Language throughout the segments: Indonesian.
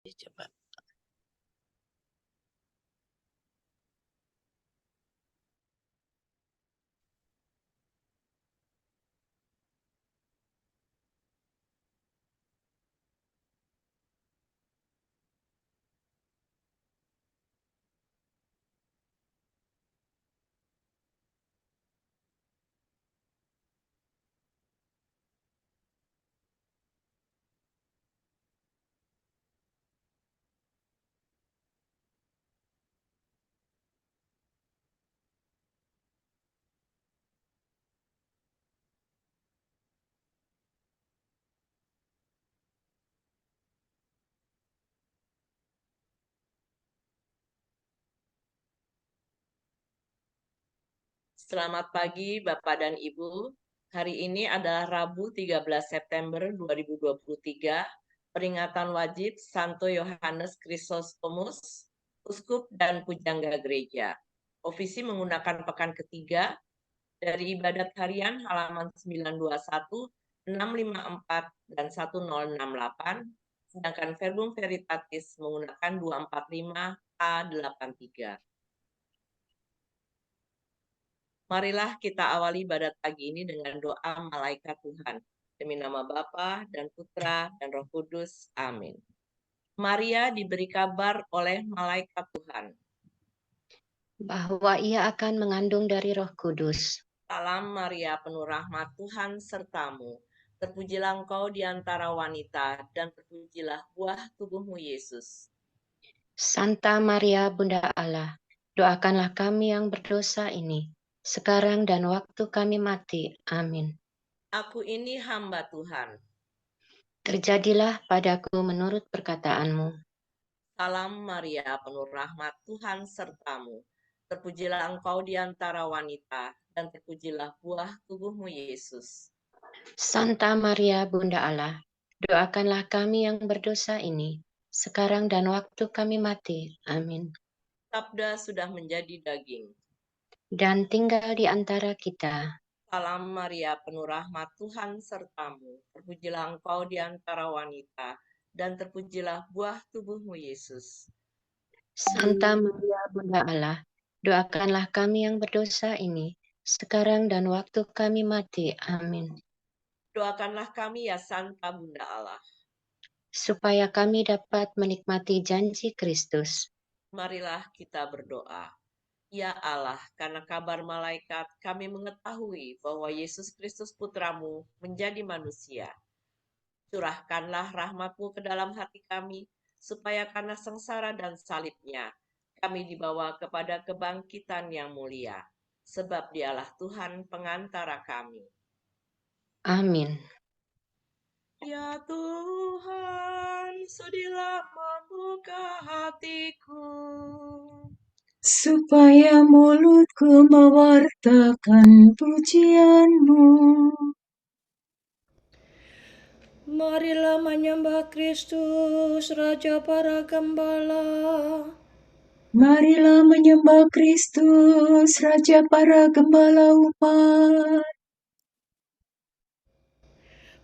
Coba. Selamat pagi Bapak dan Ibu. Hari ini adalah Rabu 13 September 2023, peringatan wajib Santo Yohanes Chrysostomus, Uskup dan Pujangga Gereja. Ofisi menggunakan pekan ketiga dari ibadat harian halaman 921, 654, dan 1068, sedangkan Verbum Veritatis menggunakan 245 A83. Marilah kita awali ibadat pagi ini dengan doa malaikat Tuhan. Demi nama Bapa dan Putra dan Roh Kudus. Amin. Maria diberi kabar oleh malaikat Tuhan. Bahwa ia akan mengandung dari Roh Kudus. Salam Maria, penuh rahmat, Tuhan sertamu. Terpujilah engkau di antara wanita, dan terpujilah buah tubuhmu, Yesus. Santa Maria, Bunda Allah, doakanlah kami yang berdosa ini, sekarang dan waktu kami mati. Amin. Aku ini hamba Tuhan. Terjadilah padaku menurut perkataanmu. Salam Maria, penuh rahmat, Tuhan sertamu. Terpujilah engkau di antara wanita, dan terpujilah buah tubuhmu, Yesus. Santa Maria, Bunda Allah, doakanlah kami yang berdosa ini, sekarang dan waktu kami mati. Amin. Sabda sudah menjadi daging. Dan tinggal di antara kita. Salam Maria, penuh rahmat, Tuhan sertamu. Terpujilah engkau di antara wanita, dan terpujilah buah tubuhmu, Yesus. Santa Maria, Bunda Allah, doakanlah kami yang berdosa ini, sekarang dan waktu kami mati. Amin. Doakanlah kami ya Santa Bunda Allah, supaya kami dapat menikmati janji Kristus. Marilah kita berdoa. Ya Allah, karena kabar malaikat kami mengetahui bahwa Yesus Kristus Putramu menjadi manusia. Curahkanlah rahmat-Mu ke dalam hati kami, supaya karena sengsara dan salibnya, kami dibawa kepada kebangkitan yang mulia. Sebab Dialah Tuhan pengantara kami. Amin. Ya Tuhan, sudilah membuka hatiku, supaya mulutku mewartakan pujian-Mu. Marilah menyembah Kristus, Raja para Gembala. Marilah menyembah Kristus, Raja para Gembala umat.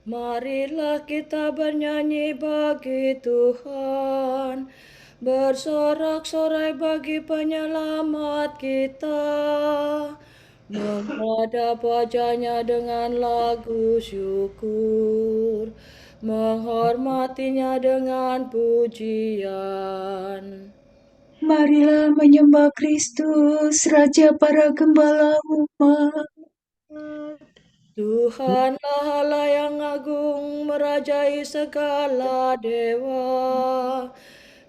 Marilah kita bernyanyi bagi Tuhan, bersorak-sorai bagi penyelamat kita, menghadap wajahnya dengan lagu syukur, menghormatinya dengan pujian. Marilah menyembah Kristus, Raja para Gembala umat. Tuhanlah Allah yang agung, merajai segala dewa.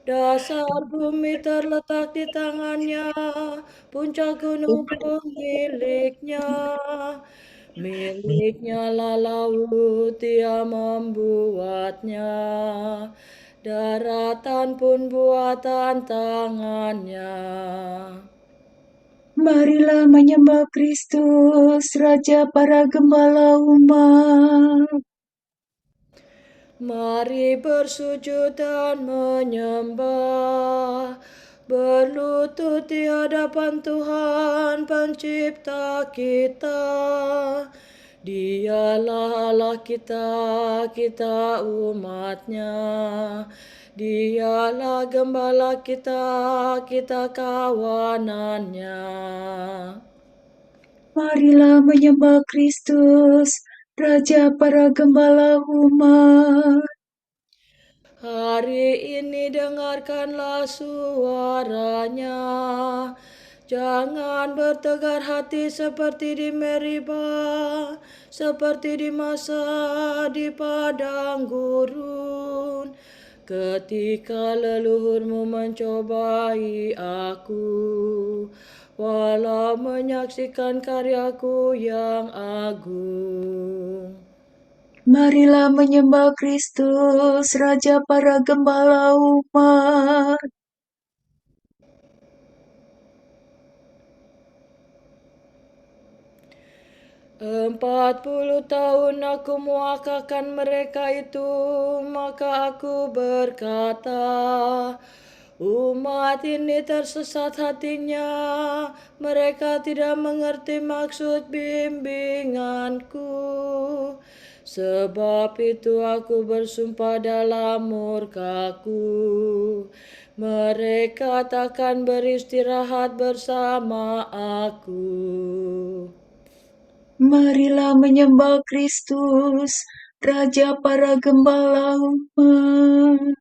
Dasar bumi terletak di tangannya, puncak gunung pun miliknya. Miliknya lah laut, Dia membuatnya. Daratan pun buatan tangannya. Marilah menyembah Kristus, Raja para Gembala umat. Mari bersujud dan menyembah, berlutut di hadapan Tuhan pencipta kita. Dialah Allah kita, kita umatnya. Dialah gembala kita, kita kawanannya. Marilah menyembah Kristus, Raja para gembala umat. Hari ini dengarkanlah suaranya. Jangan bertegar hati seperti di Meribah, seperti di masa di padang gurun. Ketika leluhurmu mencobai aku, walau menyaksikan karyaku yang agung. Marilah menyembah Kristus, Raja para gembala umat. 40 tahun aku muakakan mereka itu, maka aku berkata, umat ini tersesat hatinya, mereka tidak mengerti maksud bimbinganku. Sebab itu aku bersumpah dalam murkaku, mereka takkan beristirahat bersama aku. Marilah menyembah Kristus, Raja para gembala umat.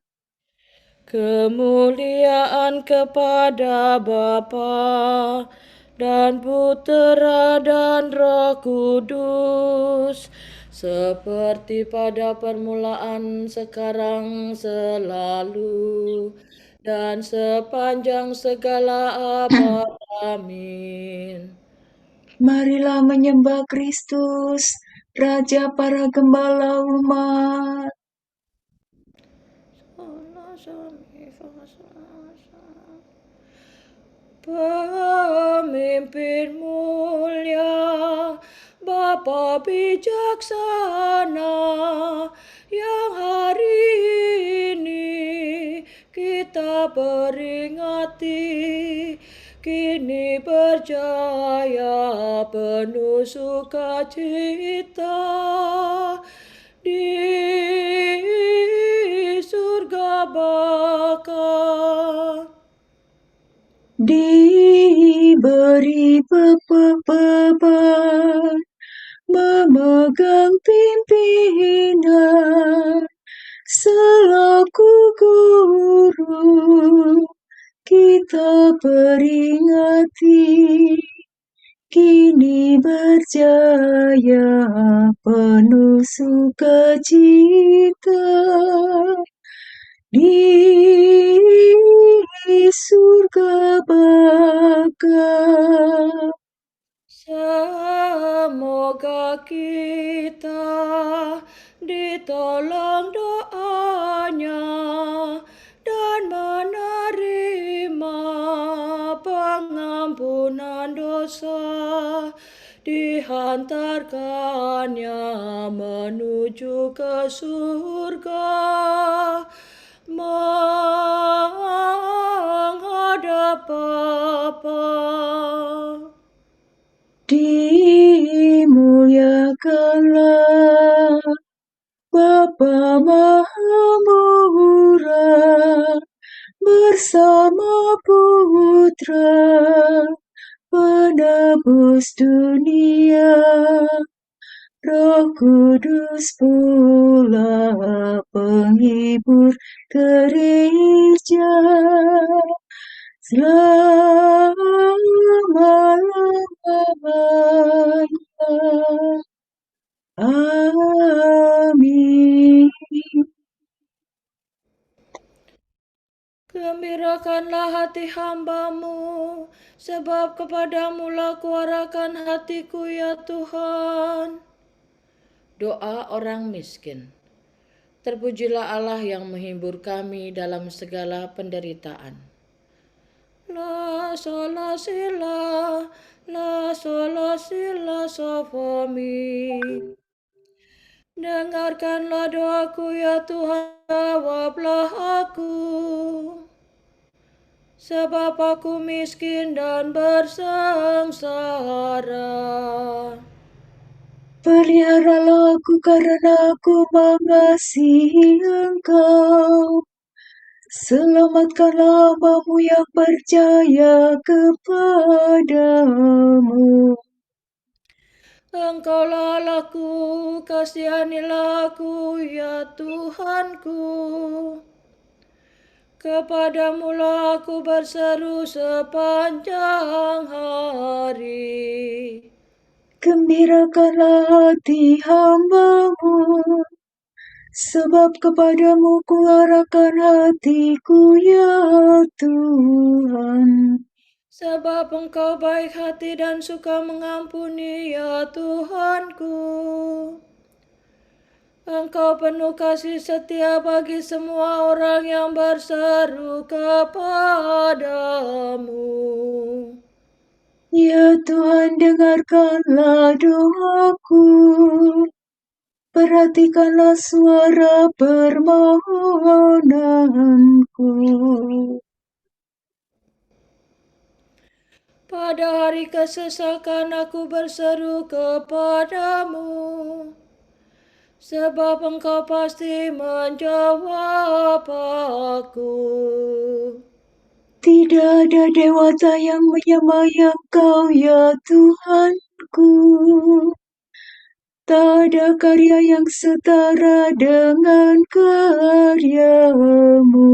Kemuliaan kepada Bapa dan Putera dan Roh Kudus, seperti pada permulaan, sekarang, selalu, dan sepanjang segala abad. Amin. Marilah menyembah Kristus, Raja para gembala umat. Pemimpin mulia, Bapa bijaksana, yang hari ini kita peringati, kini berjaya penuh sukacita di surga baka. Diberi beban memegang pimpinan selaku guru, kita peringati kini berjaya penuh sukacita di surga baka. Semoga kita ditolong doanya dan menerima pengampunan dosa, dihantarkannya menuju ke surga, menghadap Bapa. Dimuliakanlah Bapa Maha Murah bersama Putra penebus dunia, Roh Kudus pula penghibur gereja selama-lamanya. Amin. Gembirakanlah hati hamba-Mu, sebab kepadamu-lah kuarahkan hatiku ya Tuhan. Doa orang miskin. Terpujilah Allah yang menghibur kami dalam segala penderitaan. La sola sila, la sola sila sofomi. Dengarkanlah doaku ya Tuhan, jawablah aku. Sebab aku miskin dan bersengsara. Peliharalah aku karena aku mengasihi Engkau. Selamatkanlah hambamu yang percaya kepadamu. Engkaulah Allahku, kasihanilah aku ya Tuhanku. Kepadamulah aku berseru sepanjang hari. Gembirakanlah hati hambamu, sebab kepadamu ku arahkan hatiku ya Tuhan. Sebab Engkau baik hati dan suka mengampuni ya Tuhanku. Engkau penuh kasih setia bagi semua orang yang berseru kepadamu. Ya Tuhan, dengarkanlah doaku. Perhatikanlah suara permohonanku. Pada hari kesesakan aku berseru kepadamu, sebab Engkau pasti menjawab aku. Tidak ada dewata yang menyamai Engkau, ya Tuhanku. Tak ada karya yang setara dengan karyamu.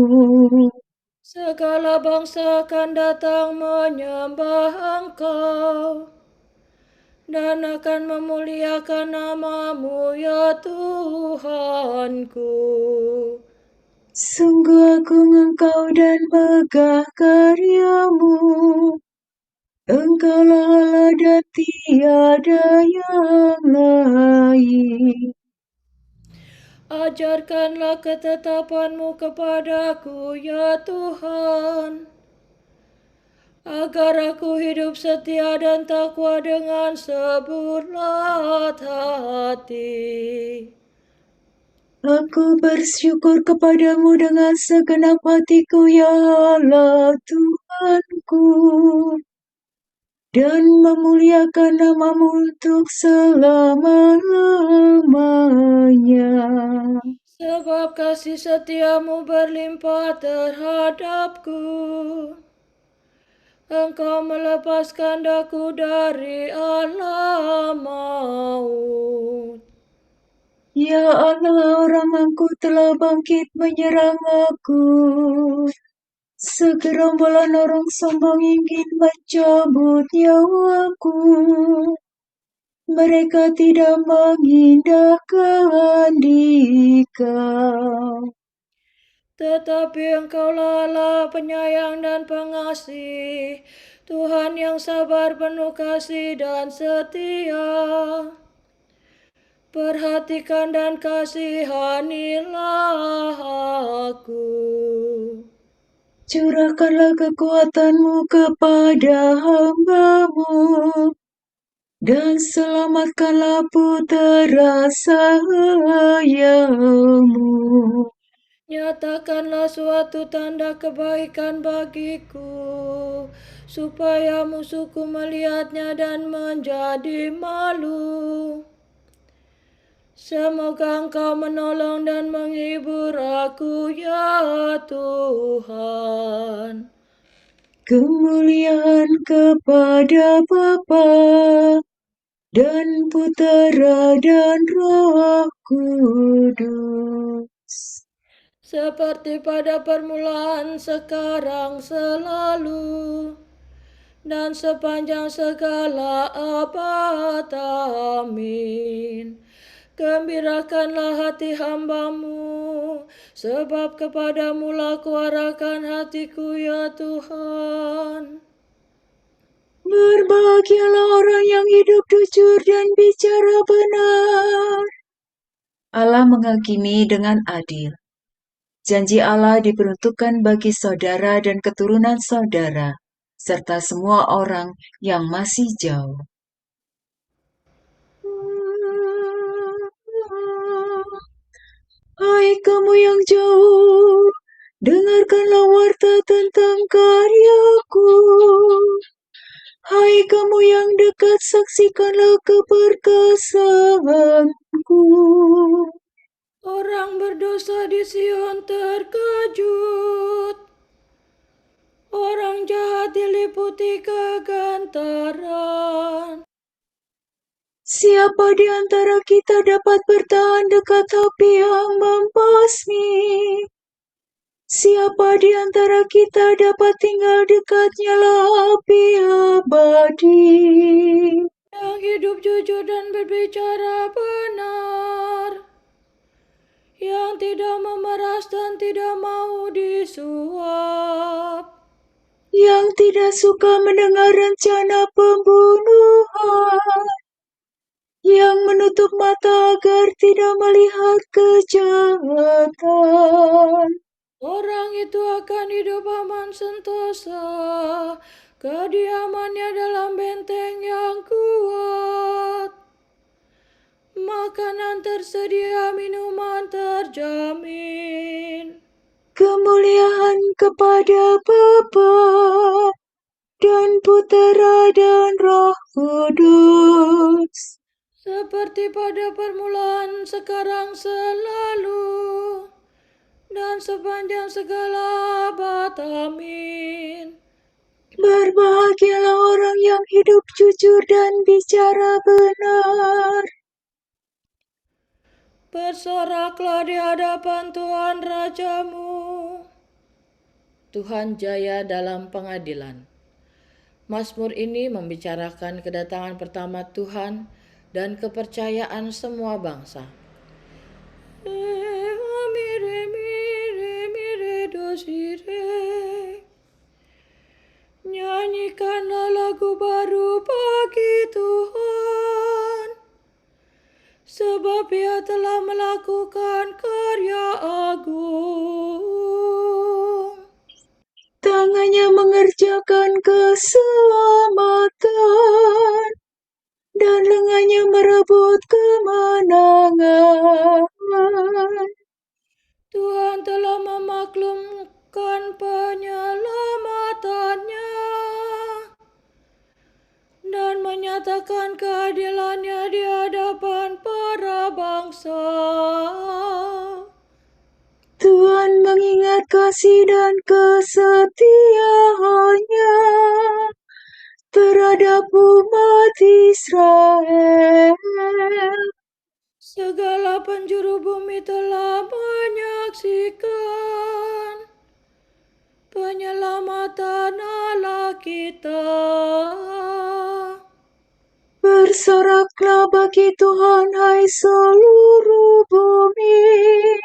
Segala bangsa akan datang menyembah Engkau dan akan memuliakan namamu ya Tuhanku. Sungguh agung Engkau dan megah karyamu. Engkaulah Allah dan tiada yang lain. Ajarkanlah ketetapanmu kepadaku ya Tuhan, agar aku hidup setia dan takwa dengan sebulat hati. Aku bersyukur kepadamu dengan segenap hatiku, ya Allah Tuhanku, dan memuliakan namamu untuk selama-lamanya. Sebab kasih setiamu berlimpah terhadapku. Engkau melepaskan daku dari alam maut. Ya Allah, orang-Ku telah bangkit menyerang aku. Segerombolan orang sombong ingin mencabut nyawaku. Mereka tidak mengindahkan Dikau. Tetapi Engkaulah Allah penyayang dan pengasih, Tuhan yang sabar penuh kasih dan setia. Perhatikan dan kasihanilah aku. Curahkanlah kekuatanmu kepada hamba-Mu, dan selamatkanlah putera sahayamu. Nyatakanlah suatu tanda kebaikan bagiku, supaya musuhku melihatnya dan menjadi malu. Semoga Engkau menolong dan menghibur aku ya Tuhan. Kemuliaan kepada Bapa dan Putera dan Roh Kudus. Seperti pada permulaan, sekarang, selalu, dan sepanjang segala abad. Amin. Gembirakanlah hati hamba-Mu, sebab kepadamu-lah kuarahkan hatiku ya Tuhan. Berbahagialah orang yang hidup jujur dan bicara benar. Allah menghakimi dengan adil. Janji Allah diperuntukkan bagi saudara dan keturunan saudara, serta semua orang yang masih jauh. Hai kamu yang jauh, dengarkanlah warta tentang karyaku. Hai kamu yang dekat, saksikanlah keperkasaanku. Orang berdosa di Sion terkejut, orang jahat diliputi kegantaran. Siapa di antara kita dapat bertahan dekat api yang membasmi? Siapa di antara kita dapat tinggal dekat nyala api abadi? Yang hidup jujur dan berbicara benar, yang tidak memeras dan tidak mau disuap, Yang tidak suka mendengar rencana pembunuhan, yang menutup mata agar tidak melihat kejahatan. orang itu akan hidup aman sentosa, kediamannya dalam benteng yang kuat. Makanan tersedia, minuman terjamin. Kemuliaan kepada Bapa dan Putera dan Roh Kudus. Seperti pada permulaan, sekarang, selalu, dan sepanjang segala abad. Amin. Berbahagialah orang yang hidup jujur dan bicara benar. Bersoraklah di hadapan Tuhan Rajamu. Tuhan jaya dalam pengadilan. Mazmur ini membicarakan kedatangan pertama Tuhan dan kepercayaan semua bangsa. Mire, mire, mire, dosire. Nyanyikanlah lagu baru bagi Tuhan, sebab Ia telah melakukan karya agung. Tangannya mengerjakan keselamatan, dan lengannya merebut kemenangan. Tuhan telah memaklumkan penyelamatannya dan menyatakan keadilannya di hadapan para bangsa. Tuhan mengingat kasih dan kesetiaannya terhadap umat Israel. Segala penjuru bumi telah menyaksikan penyelamatan Allah kita. Bersoraklah bagi Tuhan, hai seluruh bumi.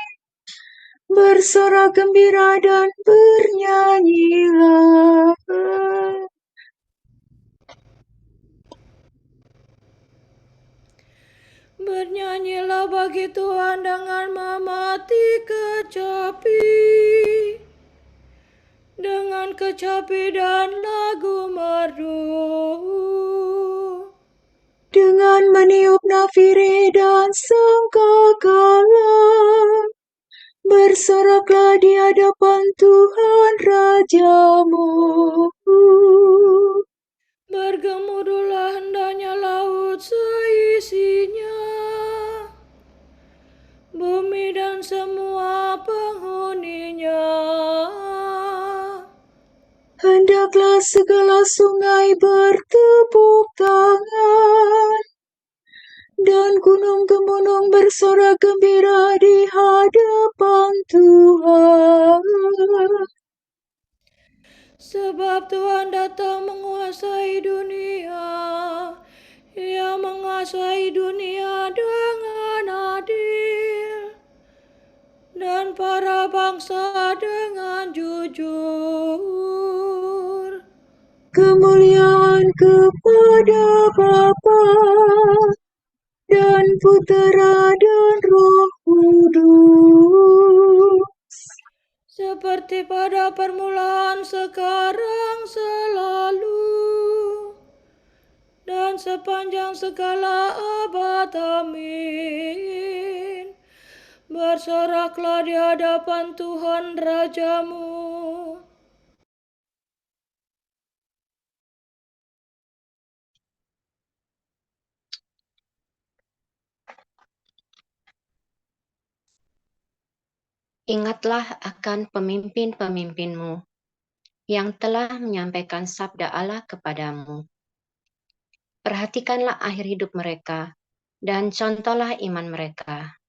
Bersorak gembira dan bernyanyilah. Bernyanyilah bagi Tuhan dengan memati kecapi, dengan kecapi dan lagu merdu, Dengan meniup nafiri dan sangkakala, bersoraklah di hadapan Tuhan Rajamu. bergemuruhlah hendaknya laut seisinya, bumi dan semua penghuninya. Hendaklah segala sungai bertepuk tangan, dan gunung-gunung bersorak gembira di hadapan Tuhan. Sebab Tuhan datang menguasai dunia, Ia menguasai dunia dengan adil, dan para bangsa dengan jujur. Kemuliaan kepada Bapa dan Putera dan Roh Kudus. Seperti pada permulaan, sekarang, selalu, dan sepanjang segala abad. Amin. Bersoraklah di hadapan Tuhan Rajamu. Ingatlah akan pemimpin-pemimpinmu yang telah menyampaikan sabda Allah kepadamu. Perhatikanlah akhir hidup mereka dan contohlah iman mereka.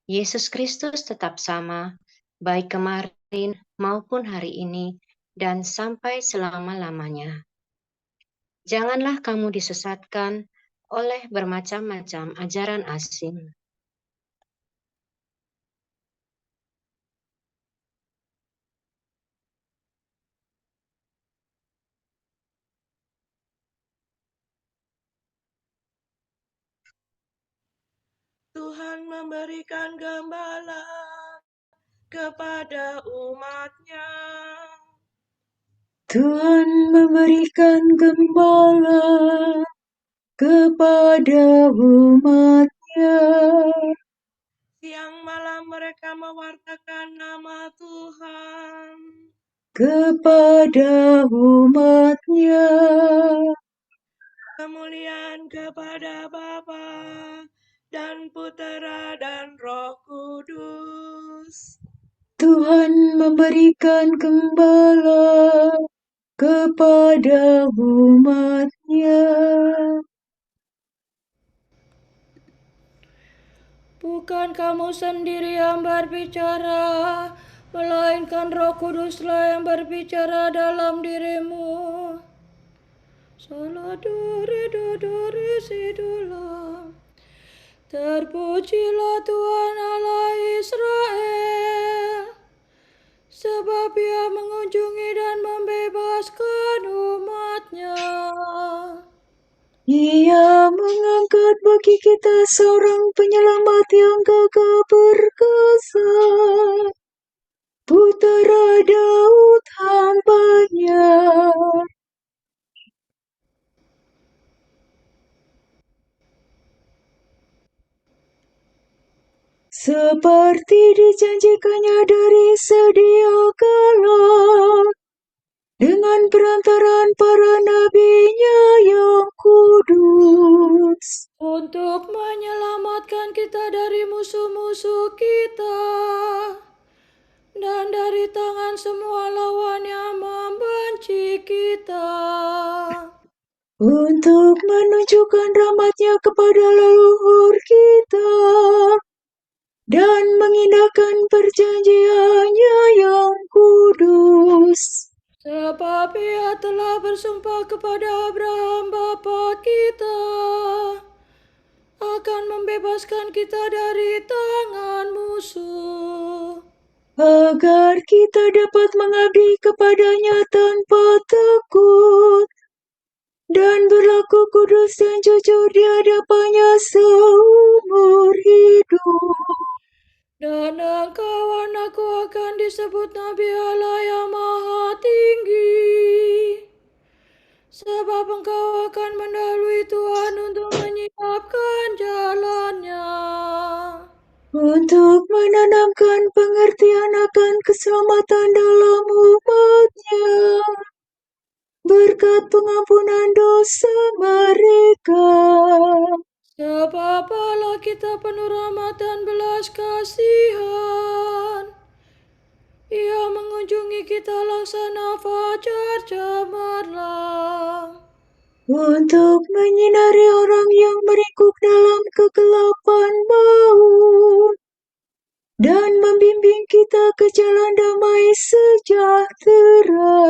Yesus Kristus tetap sama, baik kemarin maupun hari ini, dan sampai selama-lamanya. Janganlah kamu disesatkan oleh bermacam-macam ajaran asing. Tuhan memberikan gembala kepada umat-Nya. Tuhan memberikan gembala kepada umat-Nya. Siang malam mereka mewartakan nama Tuhan kepada umat-Nya. Kemuliaan kepada Bapa dan Putera dan Roh Kudus. Tuhan memberikan gembala kepada umat-Nya. Bukan kamu sendiri yang berbicara, melainkan Roh Kuduslah yang berbicara dalam dirimu. Saladore sidulah. Terpujilah Tuhan Allah Israel, sebab Ia mengunjungi dan membebaskan umat-Nya. Ia mengangkat bagi kita seorang penyelamat yang gagah perkasa, Putera Daud hamba-Nya. Seperti dijanjikannya dari sedia kala, dengan perantaraan para nabi-Nya yang kudus, Untuk menyelamatkan kita dari musuh-musuh kita dan dari tangan semua lawan yang membenci kita. untuk menunjukkan rahmat-Nya kepada leluhur kita dan mengindahkan perjanjian-Nya yang kudus. Sebab Ia telah bersumpah kepada Abraham bapa kita akan membebaskan kita dari tangan musuh, Agar kita dapat mengabdi kepada-Nya tanpa takut dan berlaku kudus dan jujur di hadapan-Nya seumur hidup. dan engkau anakku akan disebut Nabi Allah yang Maha Tinggi, sebab engkau akan mendahului Tuhan untuk menyiapkan jalannya, Untuk menanamkan pengertian akan keselamatan dalam umat-Nya, berkat pengampunan dosa mereka. Sebab Allah kita penuh rahmat dan belas kasihan. Ia mengunjungi kita laksana fajar cemerlang, Untuk menyinari orang yang meringkuk dalam kegelapan maut, dan membimbing kita ke jalan damai sejahtera.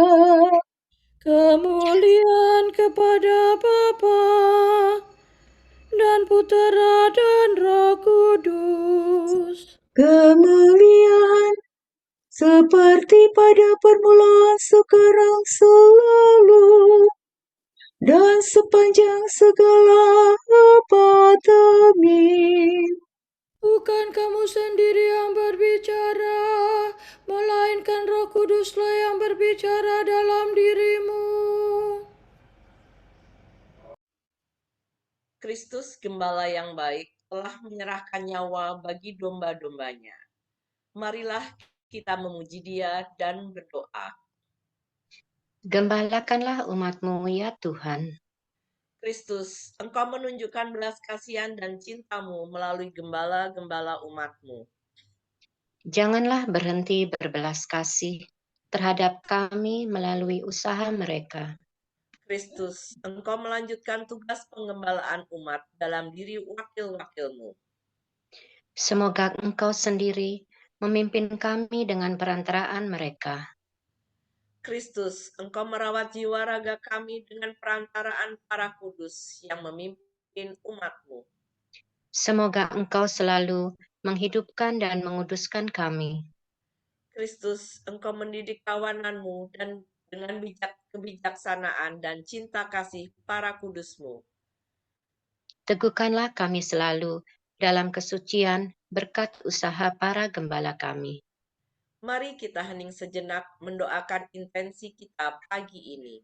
kemuliaan kepada Bapa dan Putera dan Roh Kudus, Kemuliaan seperti pada permulaan, sekarang, selalu, dan sepanjang segala abad. Amin. Bukan kamu sendiri yang berbicara, melainkan Roh Kuduslah yang berbicara dalam dirimu. Kristus Gembala yang baik telah menyerahkan nyawa bagi domba-dombanya. Marilah kita memuji Dia dan berdoa. Gembalakanlah umat-Mu ya Tuhan. Kristus, Engkau menunjukkan belas kasihan dan cinta-Mu melalui gembala-gembala umat-Mu. Janganlah berhenti berbelas kasih terhadap kami melalui usaha mereka. Kristus, Engkau melanjutkan tugas pengembalaan umat dalam diri wakil-wakilmu. Semoga Engkau sendiri memimpin kami dengan perantaraan mereka. Kristus, Engkau merawat jiwa raga kami dengan perantaraan para kudus yang memimpin umat-Mu. Semoga Engkau selalu menghidupkan dan menguduskan kami. Kristus, Engkau mendidik kawanan-Mu dan dengan kebijaksanaan dan cinta kasih para kudus-Mu. Teguhkanlah kami selalu dalam kesucian berkat usaha para gembala kami. Mari kita hening sejenak mendoakan intensi kita pagi ini.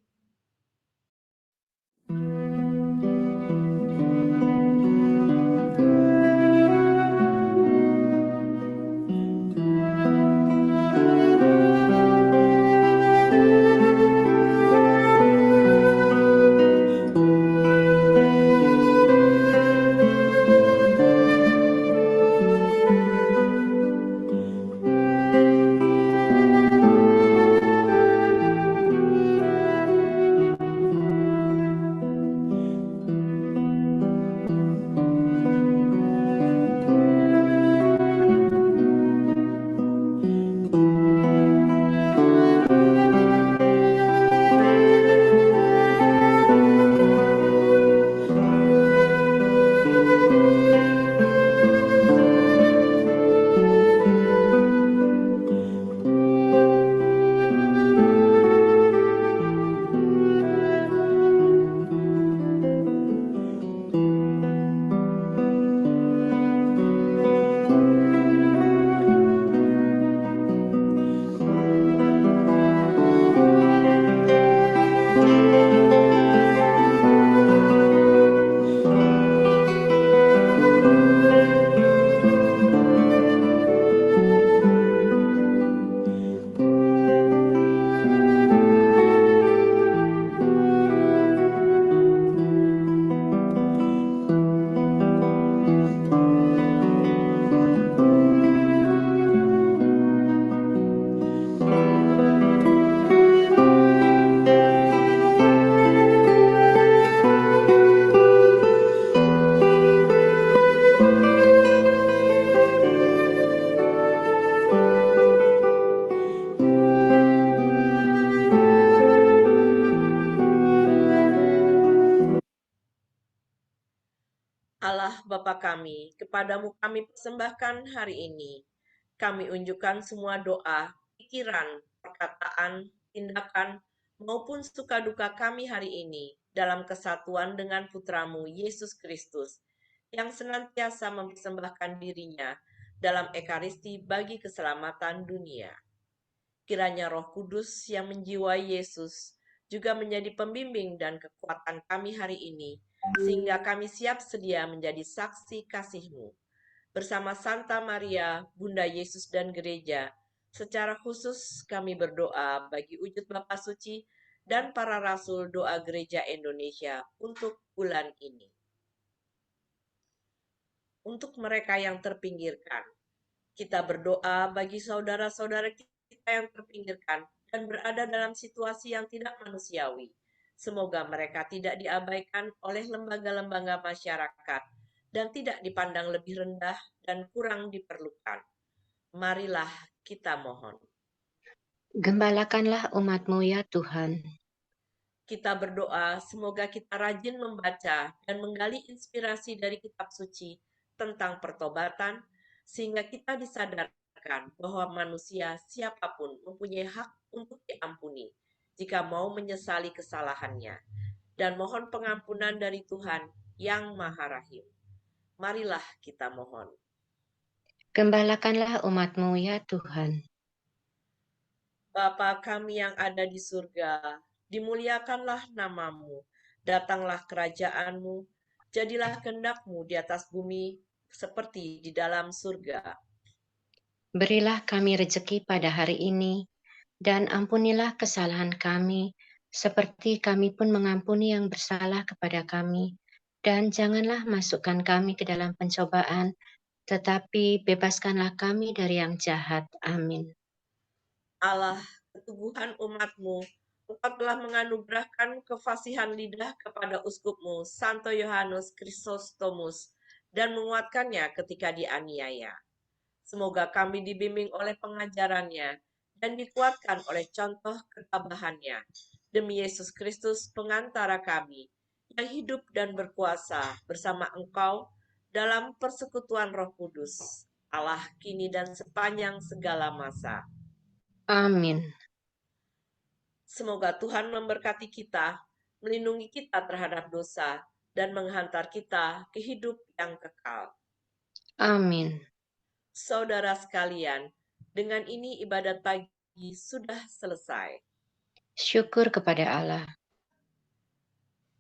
Allah Bapa kami, kepadamu kami persembahkan hari ini. Kami unjukkan semua doa, pikiran, perkataan, tindakan, maupun suka duka kami hari ini dalam kesatuan dengan Putramu Yesus Kristus, yang senantiasa mempersembahkan dirinya dalam ekaristi bagi keselamatan dunia. Kiranya Roh Kudus yang menjiwai Yesus juga menjadi pembimbing dan kekuatan kami hari ini, sehingga kami siap sedia menjadi saksi kasih-Mu. Bersama Santa Maria, Bunda Yesus dan Gereja, secara khusus kami berdoa bagi wujud Bapa Suci dan para Rasul Doa Gereja Indonesia untuk bulan ini. Untuk mereka yang terpinggirkan, kita berdoa bagi saudara-saudara kita yang terpinggirkan dan berada dalam situasi yang tidak manusiawi. Semoga mereka tidak diabaikan oleh lembaga-lembaga masyarakat dan tidak dipandang lebih rendah dan kurang diperlukan. Marilah kita mohon. Gembalakanlah umat-Mu ya Tuhan. Kita berdoa semoga kita rajin membaca dan menggali inspirasi dari kitab suci tentang pertobatan, sehingga kita disadarkan bahwa manusia siapapun mempunyai hak untuk diampuni jika mau menyesali kesalahannya, dan mohon pengampunan dari Tuhan yang Maha Rahim. Marilah kita mohon. Gembalakanlah umat-Mu ya Tuhan. Bapa kami yang ada di surga, dimuliakanlah nama-Mu, datanglah kerajaan-Mu, jadilah kehendak-Mu di atas bumi seperti di dalam surga. Berilah kami rezeki pada hari ini, dan ampunilah kesalahan kami, seperti kami pun mengampuni yang bersalah kepada kami. Dan janganlah masukkan kami ke dalam pencobaan, tetapi bebaskanlah kami dari yang jahat. Amin. Allah, keteguhan umat-Mu, Engkau telah menganugerahkan kefasihan lidah kepada uskupmu, Santo Yohanes Chrysostomus, dan menguatkannya ketika dianiaya. Semoga kami dibimbing oleh pengajarannya dan dikuatkan oleh contoh ketabahannya. Demi Yesus Kristus, pengantara kami, yang hidup dan berkuasa bersama Engkau dalam persekutuan Roh Kudus, Allah kini dan sepanjang segala masa. Amin. Semoga Tuhan memberkati kita, melindungi kita terhadap dosa, dan menghantar kita ke hidup yang kekal. Amin. Saudara sekalian, dengan ini ibadat pagi sudah selesai. Syukur kepada Allah.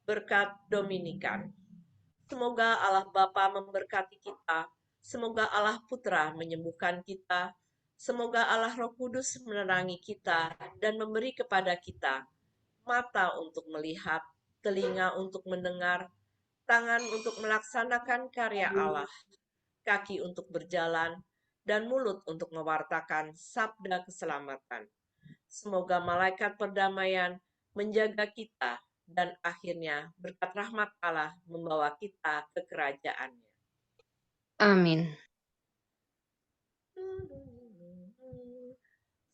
Berkat Dominikan. Semoga Allah Bapa memberkati kita, semoga Allah Putra menyembuhkan kita, semoga Allah Roh Kudus menerangi kita dan memberi kepada kita mata untuk melihat, telinga untuk mendengar, tangan untuk melaksanakan karya Allah, kaki untuk berjalan, dan mulut untuk mewartakan sabda keselamatan. Semoga malaikat perdamaian menjaga kita dan akhirnya berkat rahmat Allah membawa kita ke kerajaannya. Amin.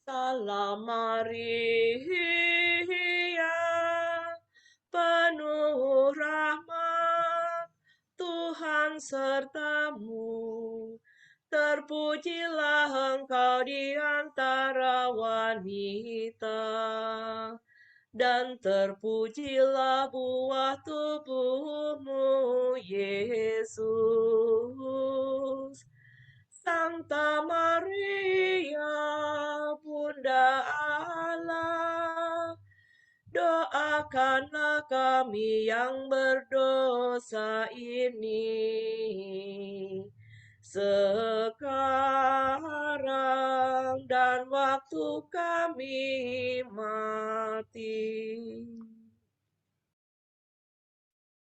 Salam Maria, penuh rahmat, Tuhan sertamu. Terpujilah engkau di antara wanita, dan terpujilah buah tubuhmu, Yesus. Santa Maria, Bunda Allah, doakanlah kami yang berdosa ini, sekarang dan waktu kami mati.